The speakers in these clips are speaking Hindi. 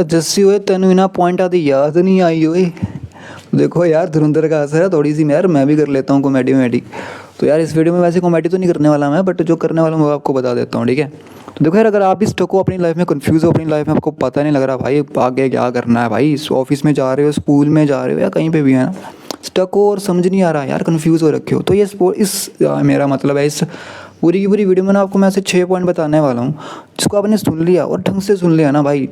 जस्सी हुए तेन ना पॉइंट आती याद नहीं आई हुई। देखो यार धुरंधर का असर है थोड़ी सी, यार मैं भी कर लेता हूँ कॉमेडी वमेडी। तो यार इस वीडियो में वैसे कॉमेडी तो नहीं करने वाला मैं, बट जो करने वाला हूँ वो आपको बता देता हूँ, ठीक है। तो देखो यार, अगर आप भी स्टक हो अपनी लाइफ में, कंफ्यूज हो अपनी लाइफ में, आपको पता नहीं लग रहा भाई आगे क्या करना है, भाई ऑफिस में जा रहे हो, स्कूल में जा रहे हो, या कहीं पे भी है ना, स्टक हो और समझ नहीं आ रहा यार, कंफ्यूज हो रखे हो, तो ये मेरा मतलब है इस पूरी की पूरी वीडियो में ना आपको मैं ऐसे 6 पॉइंट बताने वाला हूँ, जिसको आपने सुन लिया और ढंग से सुन लिया ना भाई,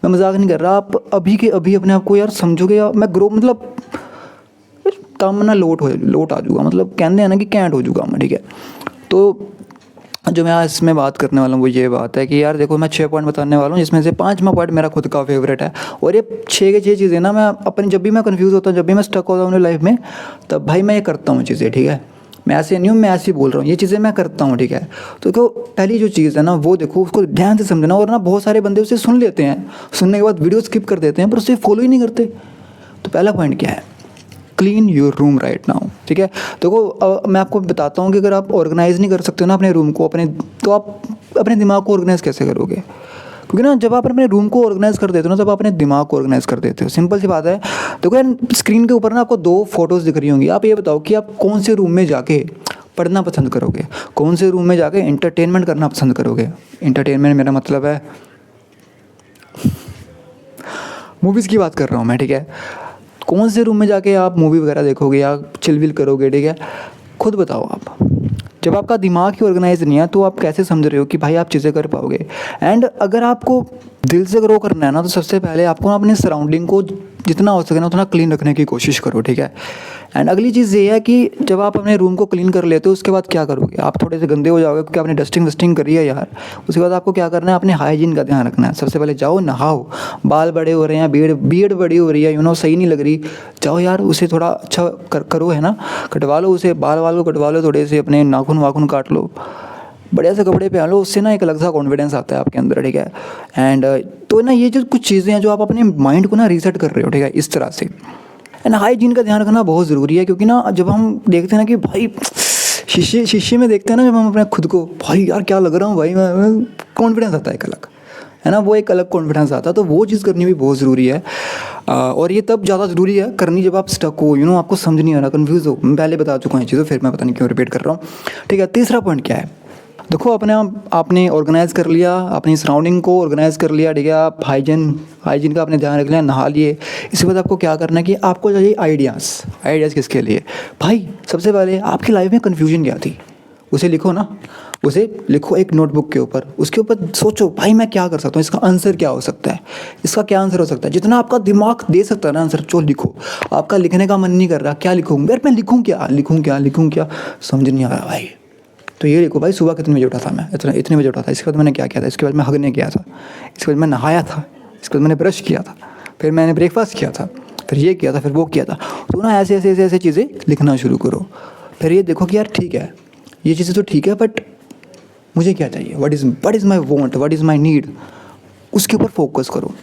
मैं मजाक नहीं कर रहा, आप अभी के अभी अपने आप को यार समझोगे, या मैं ग्रो मतलब काम ना लोट आ जाऊँगा, मतलब कहते हैं ना कि कैंट हो जाऊँगा मैं, ठीक है। तो जो मैं आज इसमें बात करने वाला हूँ वो ये बात है कि यार देखो, मैं 6 पॉइंट बताने वाला हूँ, जिसमें से 5वां पॉइंट मेरा खुद का फेवरेट है। और ये 6 के 6 चीज़ें ना, मैं अपनी जब भी मैं कंफ्यूज होता हूँ, जब भी मैं स्टक होता हूँ अपनी लाइफ में, तब भाई मैं ये करता हूँ चीज़ें, ठीक है। मैं ऐसे नहीं हूँ, मैं ऐसे ही बोल रहा हूँ, ये चीज़ें मैं करता हूँ, ठीक है। तो देखो पहली जो चीज़ है ना, वो देखो उसको ध्यान से समझना, और ना बहुत सारे बंदे उसे सुन लेते हैं, सुनने के बाद वीडियो स्किप कर देते हैं, पर उसे फॉलो ही नहीं करते। तो पहला पॉइंट क्या है, clean your room right now, ठीक है। देखो मैं आपको बताता हूँ कि अगर आप ऑर्गेनाइज नहीं कर सकते हो ना अपने रूम को, तो आप अपने दिमाग को ऑर्गेनाइज कैसे करोगे? क्योंकि ना जब आप अपने रूम को ऑर्गेनाइज कर देते हो ना, तब आप अपने दिमाग को ऑर्गेनाइज कर देते हो, सिंपल सी बात है। देखो यार, स्क्रीन के ऊपर ना आपको 2 फोटोज़ दिख रही होंगी, आप ये बताओ कि आप कौन से रूम में जाके पढ़ना पसंद करोगे, कौन से रूम में जाके एंटरटेनमेंट करना पसंद करोगे। एंटरटेनमेंट मेरा मतलब है मूवीज़ की बात कर रहा हूँ मैं, ठीक है। कौन से रूम में जाके आप मूवी वगैरह देखोगे या चिलविल करोगे, ठीक है, खुद बताओ आप। जब आपका दिमाग ही ऑर्गेनाइज नहीं है, तो आप कैसे समझ रहे हो कि भाई आप चीज़ें कर पाओगे। एंड अगर आपको दिल से ग्रो करना है ना, तो सबसे पहले आपको ना अपने सराउंडिंग को जितना हो सके ना उतना क्लीन रखने की कोशिश करो, ठीक है। एंड अगली चीज़ ये है कि जब आप अपने रूम को क्लीन कर लेते हो, उसके बाद क्या करोगे, आप थोड़े से गंदे हो जाओगे क्योंकि आपने डस्टिंग वस्टिंग करी है यार। उसके बाद आपको क्या करना है, अपने हाइजीन का ध्यान रखना है। सबसे पहले जाओ नहाओ, बाल बड़े हो रहे हैं, बीयर्ड बड़ी हो रही है, सही नहीं लग रही, जाओ यार उसे थोड़ा अच्छा करो, है ना, कटवा लो उसे, बाल को कटवा लो, थोड़े से अपने नाखून वाखून काट लो, बढ़िया से कपड़े पहन लो, उससे ना एक अलग सा कॉन्फिडेंस आता है आपके अंदर, ठीक है। एंड तो ना ये जो कुछ चीज़ें हैं जो आप अपने माइंड को ना रीसेट कर रहे हो, ठीक है, इस तरह से। एंड हाइजीन का ध्यान रखना बहुत ज़रूरी है, क्योंकि ना जब हम देखते हैं ना कि भाई शीशे में देखते हैं ना, जब हम अपने खुद को, भाई यार क्या लग रहा हूँ भाई मैं कॉन्फिडेंस आता है एक अलग, है ना, वो एक अलग कॉन्फिडेंस आता है। तो वो चीज़ करनी भी बहुत ज़रूरी है। और ये तब ज़्यादा ज़रूरी है करनी जब आप स्टक हो, आपको समझ नहीं आ रहा, कंफ्यूज हो। मैं पहले बता चुका हूँ ये चीज़ें, फिर मैं पता नहीं क्यों रिपीट कर रहा हूँ, ठीक है। तीसरा पॉइंट क्या है, देखो अपने आपने ऑर्गेनाइज कर लिया, अपनी सराउंडिंग को ऑर्गेनाइज कर लिया, ठीक है। आप हाइजीन का आपने ध्यान रख लिया, नहा लिए। इसके बाद आपको क्या करना है कि आपको चाहिए आइडियाज़ किसके लिए भाई। सबसे पहले आपकी लाइफ में कन्फ्यूजन क्या थी, उसे लिखो ना, उसे लिखो एक नोटबुक के ऊपर, उसके ऊपर सोचो भाई मैं क्या कर सकता हूँ, इसका आंसर क्या हो सकता है, इसका क्या आंसर हो सकता है, जितना आपका दिमाग दे सकता है ना आंसर, जो लिखो। आपका लिखने का मन नहीं कर रहा, क्या लिखूँ यार, मैं लिखूँ क्या, समझ नहीं आ रहा भाई, तो ये लिखो भाई, सुबह कितने बजे उठा था मैं, इतने बजे उठा था, इसके बाद मैंने क्या किया था, इसके बाद मैं हगने गया था, इसके बाद मैं नहाया था, इसके बाद मैंने ब्रश किया था, फिर मैंने ब्रेकफास्ट किया था, फिर ये किया था, फिर वो किया था। तो ना ऐसे चीज़ें लिखना शुरू करो। फिर ये देखो कि यार ठीक है, ये चीज़ें तो ठीक है, बट मुझे क्या चाहिए, what is my want, what is my need, उसके ऊपर फोकस करो।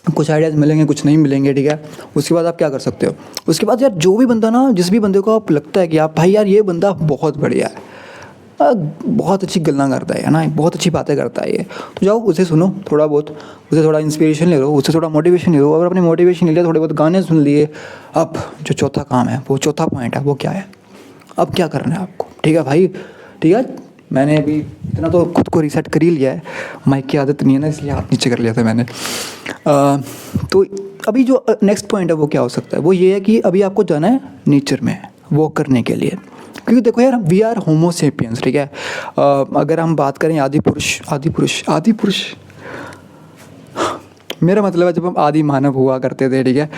कुछ आइडियाज़ मिलेंगे, कुछ नहीं मिलेंगे, ठीक है। उसके बाद आप क्या कर सकते हो, उसके बाद यार जो भी बंदा ना, जिस भी बंदे को आप लगता है कि आप भाई यार ये बंदा बहुत बढ़िया है, बहुत अच्छी गल्ला करता है ना, बहुत अच्छी बातें करता है ये, तो जाओ उसे सुनो थोड़ा बहुत, उसे थोड़ा इंस्पिरेशन ले लो, उससे थोड़ा मोटिवेशन ले लो। अगर अपने मोटिवेशन ले लिया, थोड़े बहुत गाने सुन लिए, अब जो चौथा काम है, वो चौथा पॉइंट है, वो क्या है, अब क्या करना है आपको, ठीक है भाई, ठीक है। मैंने अभी इतना तो खुद को रीसेट कर ही लिया है, माइक की आदत नहीं है ना, इसलिए हाथ नीचे कर लिया था मैंने। तो अभी जो नेक्स्ट पॉइंट है वो क्या हो सकता है, वो ये है कि अभी आपको जाना है नेचर में वॉक करने के लिए। क्योंकि देखो यार, वी आर होमो सेपियंस, ठीक है। अगर हम बात करें आदि पुरुष मेरा मतलब है जब हम आदि मानव हुआ करते थे, ठीक है,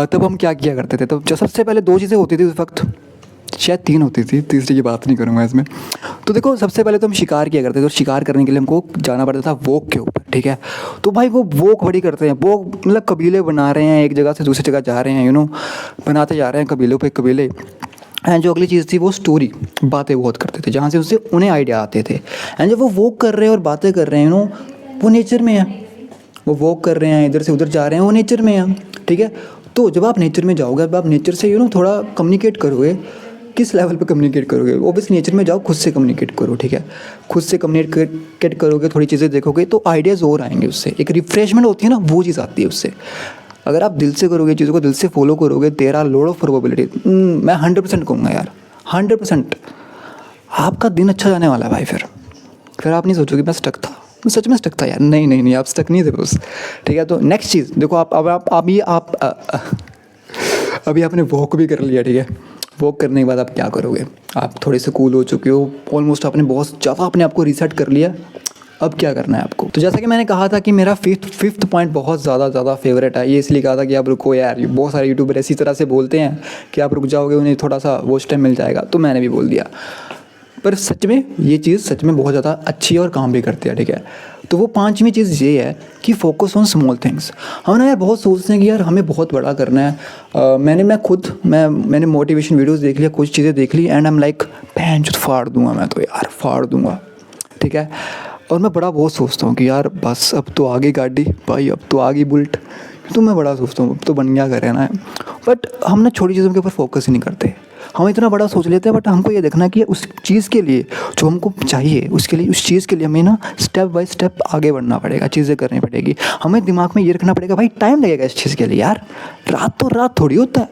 तब हम क्या किया करते थे। तो जो सबसे पहले 2 चीज़ें होती थी उस वक्त, शायद 3 होती थी, तीसरी की बात नहीं करूँगा इसमें। तो देखो सबसे पहले तो हम शिकार किया करते थे, और शिकार करने के लिए हमको जाना पड़ता था वॉक के ऊपर, ठीक है। तो भाई वो वॉक बड़ी करते हैं, वॉक मतलब कबीले बना रहे हैं, एक जगह से दूसरी जगह जा रहे हैं, बनाते जा रहे हैं कबीलों पे कबीले। एंड जो अगली चीज़ थी वो स्टोरी, बातें बहुत करते थे, जहाँ से उससे उन्हें आइडिया आते थे। एंड जब वो वॉक कर रहे हैं और बातें कर रहे हैं, वो नेचर में है, वो वॉक कर रहे हैं, इधर से उधर जा रहे हैं, वो नेचर में है, ठीक है। तो जब आप नेचर में जाओगे, जब आप नेचर से थोड़ा कम्युनिकेट करोगे, किस लेवल पे कम्युनिकेट करोगे? ऑब्वियसली नेचर में जाओ, खुद से कम्युनिकेट करो, ठीक है? खुद से कम्युनिकेट करोगे, थोड़ी चीज़ें देखोगे तो आइडियाज़ और आएंगे उससे, एक रिफ्रेशमेंट होती है ना, वो चीज़ आती है उससे। अगर आप दिल से करोगे, चीज़ों को दिल से फॉलो करोगे, there are lot of probability. मैं 100% कहूँगा यार, 100% आपका दिन अच्छा जाने वाला है भाई। फिर आप नहीं सोचोगे मैं स्टक था, मैं सच में स्टक था यार। नहीं नहीं नहीं, आप स्टक नहीं थे बस, ठीक है? तो नेक्स्ट चीज़ देखो, आप अभी आपने वॉक भी कर लिया, ठीक है? वॉक करने के बाद आप क्या करोगे? आप थोड़े से कूल हो चुके हो, ऑलमोस्ट आपने बहुत ज़्यादा अपने आप को रीसेट कर लिया। अब क्या करना है आपको? तो जैसा कि मैंने कहा था कि मेरा फिफ्थ पॉइंट बहुत ज़्यादा फेवरेट है। ये इसलिए कहा था कि आप रुको यार, बहुत सारे यूट्यूबर इसी तरह से बोलते हैं कि आप रुक जाओगे, उन्हें थोड़ा सा वॉच टाइम मिल जाएगा, तो मैंने भी बोल दिया। पर सच में ये चीज़ सच में बहुत ज़्यादा अच्छी है और काम भी करती है, ठीक है? तो वो 5वीं चीज़ ये है कि फोकस ऑन स्मॉल थिंग्स। हम ना यार बहुत सोचते हैं कि यार हमें बहुत बड़ा करना है। मैंने मोटिवेशन वीडियोस देख लिया, कुछ चीज़ें देख ली, एंड आई एम लाइक भैन चोद फाड़ दूंगा मैं तो यार, फाड़ दूंगा, ठीक है? और मैं बड़ा बहुत सोचता हूँ कि यार बस अब तो आ गई गाड़ी भाई, अब तो आ गई बुलेट, तो मैं बड़ा सोचता हूँ अब तो बन गया करे ना। बट हम ना छोटी चीज़ों के ऊपर फोकस ही नहीं करते। हम इतना बड़ा सोच लेते हैं, बट हमको ये देखना कि उस चीज़ के लिए जो हमको चाहिए, उसके लिए, उस चीज़ के लिए हमें ना स्टेप बाय स्टेप आगे बढ़ना पड़ेगा, चीज़ें करनी पड़ेगी। हमें दिमाग में ये रखना पड़ेगा भाई टाइम लगेगा इस चीज़ के लिए यार, रातों रात थोड़ी होता है,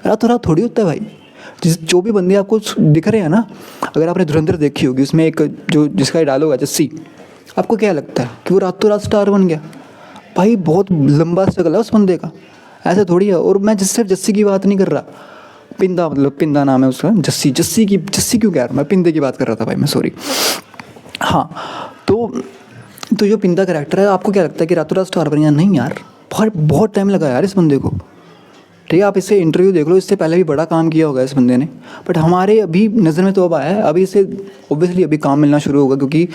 रातों रात थोड़ी होता है भाई। जो भी बंदे आपको दिख रहे हैं ना, अगर आपने धुरंधर देखी होगी, उसमें एक जो जिसका डायलॉग है जस्सी, आपको क्या लगता है कि वो रातों रात स्टार बन गया? भाई बहुत लंबा स्ट्रगल है उस बंदे का, ऐसा थोड़ी है। और मैं सिर्फ जस्सी की बात नहीं कर रहा, पिंदा, मतलब पिंदा नाम है उसका, जस्सी क्यों कह रहा हूँ मैं, पिंदे की बात कर रहा था भाई मैं, सॉरी। हाँ, तो जो पिंदा कैरेक्टर है, आपको क्या लगता है कि रातों रात स्टार बन गया? नहीं यार, बहुत टाइम लगा यार इस बंदे को, ठीक है? आप इससे इंटरव्यू देख लो, इससे पहले भी बड़ा काम किया होगा इस बंदे ने, बट हमारे अभी नज़र में तो अब आया है, अभी इसे ऑब्वियसली अभी काम मिलना शुरू होगा, क्योंकि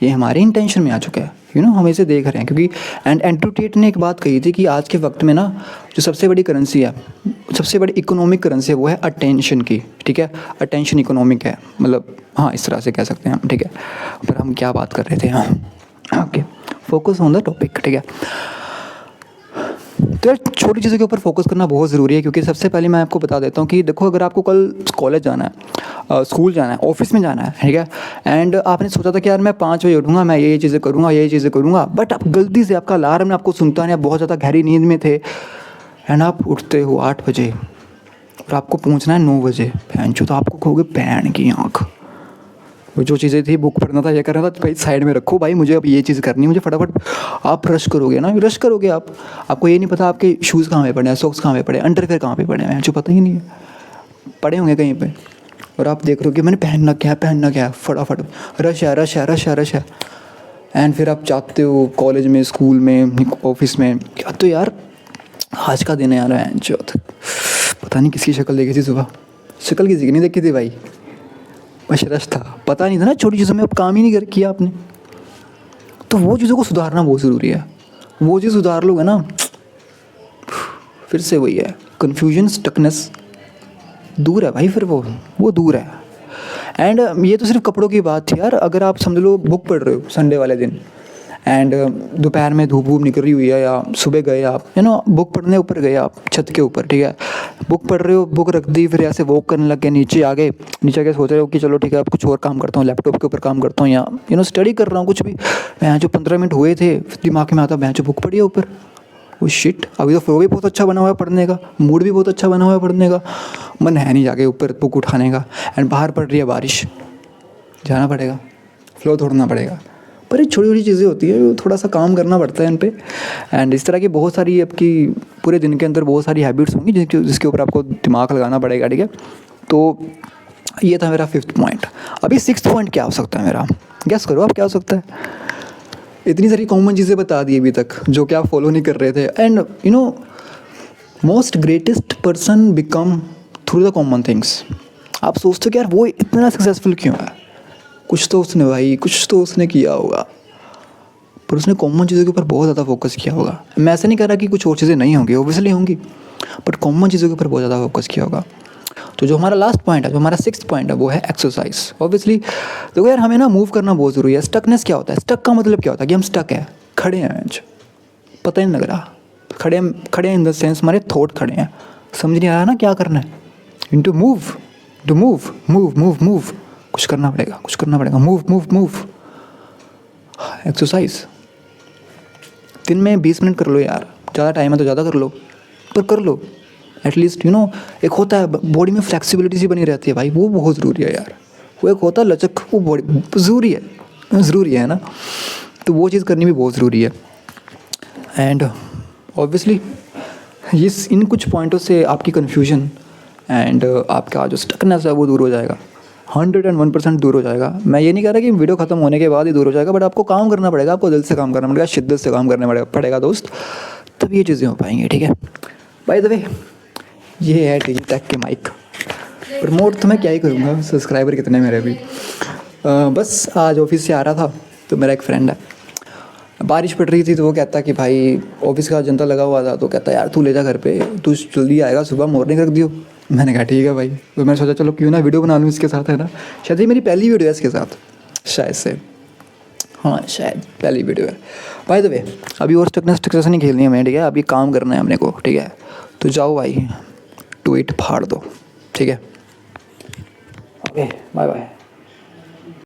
ये हमारे इंटेंशन में आ चुका है, हम इसे देख रहे हैं। क्योंकि एंड्रू टेट ने एक बात कही थी कि आज के वक्त में ना जो सबसे बड़ी करेंसी है, सबसे बड़ी इकोनॉमिक करेंसी है, वो है अटेंशन की, ठीक है? अटेंशन इकोनॉमिक है, मतलब हाँ इस तरह से कह सकते हैं हम, ठीक है? पर हम क्या बात कर रहे थे? हाँ okay, focus on the topic, ठीक है? तो यार छोटी चीज़ों के ऊपर फोकस करना बहुत ज़रूरी है, क्योंकि सबसे पहले मैं आपको बता देता हूँ कि देखो, अगर आपको कल कॉलेज जाना है, स्कूल जाना है, ऑफिस में जाना है, ठीक है? एंड आपने सोचा था कि यार मैं 5 बजे उठूँगा, मैं ये चीज़ें करूँगा, ये चीज़ें करूँगा, बट आप गलती से आपका अलार्म आपको सुनता नहीं, आप बहुत ज़्यादा गहरी नींद में थे, एंड आप उठते हो 8 बजे और आपको पहुँचना है 9 बजे, भैन चो, तो आपको कहोगे भैन की आँख, वो जो चीज़ें थी, बुक पढ़ना था, ये करना था, भाई साइड में रखो भाई, मुझे अब ये चीज़ करनी है, मुझे फटाफट। आप रश करोगे ना, रश करोगे आपको ये नहीं पता आपके शूज़ कहाँ पे पड़े हैं, सॉक्स कहाँ पे पड़े हैं, अंडरवेयर कहाँ पे पड़े हैं, जो पता ही नहीं है, पड़े होंगे कहीं पे, और आप देख रहे हो कि मैंने पहनना क्या है, फटाफट रश है। एंड फिर आप चाहते हो कॉलेज में, स्कूल में, ऑफिस में, क्या तो यार आज का दिन है यार, पता नहीं किसकी शक्ल देखी थी सुबह, शक्ल किसी की नहीं देखी थी भाई, बस रश था, पता नहीं था ना, छोटी चीज़ों में अब काम ही नहीं किया आपने। तो वो चीज़ों को सुधारना बहुत ज़रूरी है, वो चीज़ सुधार लोगे ना, फिर से वही है, कन्फ्यूजन, स्टकनेस दूर है भाई, फिर वो दूर है। एंड ये तो सिर्फ कपड़ों की बात थी यार, अगर आप समझ लो बुक पढ़ रहे हो संडे वाले दिन, एंड दोपहर में धूप निकल रही हुई है, या सुबह गए आप, बुक पढ़ने ऊपर गए आप छत के ऊपर, ठीक है? बुक पढ़ रहे हो, बुक रख दी, फिर ऐसे वॉक करने लग गए, नीचे आके सोच रहे हो कि चलो ठीक है अब कुछ और काम करता हूँ, लैपटॉप के ऊपर काम करता हूँ, या स्टडी कर रहा हूँ, कुछ भी। मैं जो 15 मिनट हुए थे, दिमाग में आता मैं जो बुक पढ़ी है ऊपर, वो शिट, अभी तो फ्लो भी बहुत अच्छा बना हुआ है पढ़ने का, मूड भी बहुत अच्छा बना हुआ है पढ़ने का, मन है नहीं जाके ऊपर बुक उठाने का, एंड बाहर पड़ रही है बारिश, जाना पड़ेगा, फ्लो तोड़ना पड़ेगा। पर ये छोटी छोटी चीज़ें होती है, थोड़ा सा काम करना पड़ता है इन पे। एंड इस तरह की बहुत सारी आपकी पूरे दिन के अंदर बहुत सारी हैबिट्स होंगी जिसके ऊपर आपको दिमाग लगाना पड़ेगा, ठीक है? तो ये था मेरा 5th पॉइंट। अभी 6th पॉइंट क्या हो सकता है मेरा, गेस करो आप क्या हो सकता है? इतनी सारी कॉमन चीज़ें बता दी अभी तक जो कि आप फॉलो नहीं कर रहे थे। And most greatest person become through the common things. आप सोचते हो कि यार वो इतना सक्सेसफुल क्यों है, कुछ तो उसने किया होगा, पर उसने कॉमन चीज़ों के ऊपर बहुत ज़्यादा फोकस किया होगा। मैं ऐसे नहीं कह रहा कि कुछ और चीज़ें नहीं होंगी, ऑब्वियसली होंगी, बट कॉमन चीज़ों के ऊपर बहुत ज़्यादा फोकस किया होगा। तो जो हमारा लास्ट पॉइंट है, जो हमारा 6th पॉइंट है, वो है एक्सरसाइज। ऑब्वियसली देखो यार, हमें ना मूव करना बहुत ज़रूरी है। स्टकनेस क्या होता है? स्टक का मतलब क्या होता है कि हम स्टक हैं, खड़े हैं, पता ही नहीं लग रहा, खड़े हैं इन द सेंस हमारे थॉट खड़े हैं, समझ नहीं आ रहा ना क्या करना है। Into move, to move move move move, कुछ करना पड़ेगा, कुछ करना पड़ेगा, मूव मूव मूव। एक्सरसाइज दिन में 20 मिनट कर लो यार, ज़्यादा टाइम है तो ज़्यादा कर लो, पर कर लो एटलीस्ट। यू नो एक होता है बॉडी में फ्लेक्सिबिलिटी सी बनी रहती है भाई, वो बहुत ज़रूरी है यार। वो एक होता है लचक, वो बॉडी ज़रूरी है ना, तो वो चीज़ करनी भी बहुत ज़रूरी है। एंड ऑब्वियसली इन कुछ पॉइंटों से आपकी कन्फ्यूजन एंड आपका जो स्टकनेस है वो दूर हो जाएगा, 101% दूर हो जाएगा। मैं ये नहीं कह रहा कि वीडियो ख़त्म होने के बाद ही दूर हो जाएगा, बट आपको काम करना पड़ेगा, आपको दिल से काम करना पड़ेगा, शिद्दत से काम करना पड़ेगा दोस्त, तब ये चीज़ें हो पाएंगी, ठीक है। बाय द वे ये है डिजिटेक के माइक। प्रमोट तो मैं क्या ही करूँगा, सब्सक्राइबर कितने मेरे अभी। बस आज ऑफिस से आ रहा था तो मेरा एक फ्रेंड है, बारिश पड़ रही थी तो वो कहता कि भाई ऑफिस का जनता लगा हुआ था, तो कहता यार तू ले जा घर पे, तू जल्दी आएगा, सुबह मॉर्निंग रख दियो। मैंने कहा ठीक है भाई। तो मैंने सोचा चलो क्यों ना वीडियो बना लूँ इसके साथ, है ना। शायद ये मेरी पहली वीडियो है इसके साथ, शायद से, हाँ शायद पहली वीडियो है। बाय द वे अभी और स्टकनेस नहीं खेलनी है हमें, ठीक है। अभी काम करना है अपने को, ठीक है। तो जाओ भाई ट्वीट फाड़ दो, ठीक है। Okay bye bye.